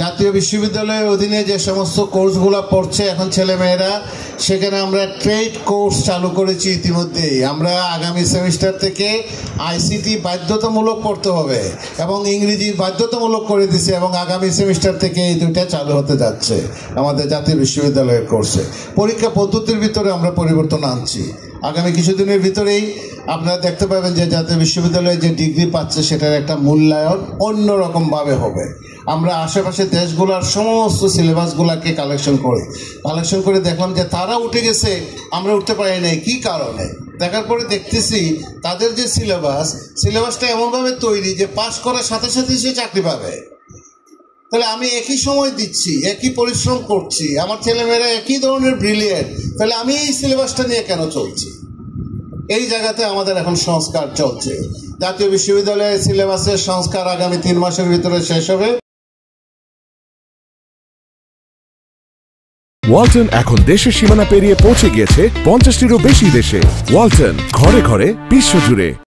জাতীয় বিশ্ববিদ্যালয়ের অধীনে যে সমস্ত কোর্সগুলো পড়ছে এখন ছেলেমেয়েরা, সেখানে আমরা ট্রেড কোর্স চালু করেছি ইতিমধ্যেই। আমরা আগামী সেমিস্টার থেকে আইসিটি বাধ্যতামূলক করতে হবে এবং ইংরেজি বাধ্যতামূলক করে দিছে, এবং আগামী সেমিস্টার থেকে এই দুইটা চালু হতে যাচ্ছে আমাদের জাতীয় বিশ্ববিদ্যালয়ের কোর্সে। পরীক্ষা পদ্ধতির ভিতরে আমরা পরিবর্তন আনছি। আগামী কিছুদিনের ভিতরেই আপনারা দেখতে পাবেন যে জাতীয় বিশ্ববিদ্যালয়ে যে ডিগ্রি পাচ্ছে সেটার একটা মূল্যায়ন অন্যরকমভাবে হবে। আমরা আশেপাশে দেশগুলোর সমস্ত সিলেবাসগুলোকে কালেকশন করে দেখলাম যে তারা উঠে গেছে, আমরা উঠতে পারি নাই। কী কারণে? দেখার পরে দেখতেছি তাদের যে সিলেবাসটা এমনভাবে তৈরি যে পাস করার সাথে সাথে সে চাকরি পাবে। তাহলে আমি একই সময় দিচ্ছি, একই পরিশ্রম করছি, আমার ছেলেমেয়েরা একই ধরনের ব্রিলিয়েন্ট, তাহলে আমি এই সিলেবাসটা নিয়ে কেন চলছি? এই জায়গাতে আমাদের এখন সংস্কার চলছে। জাতীয় বিশ্ববিদ্যালয়ের সিলেবাসের সংস্কার আগামী 3 মাসের ভিতরে শেষ হবে। ওয়ালটন এখন দেশের সীমানা পেরিয়ে পৌঁছে গিয়েছে 50টিরও বেশি দেশে। ওয়ালটন, ঘরে ঘরে বিশ্বজুড়ে।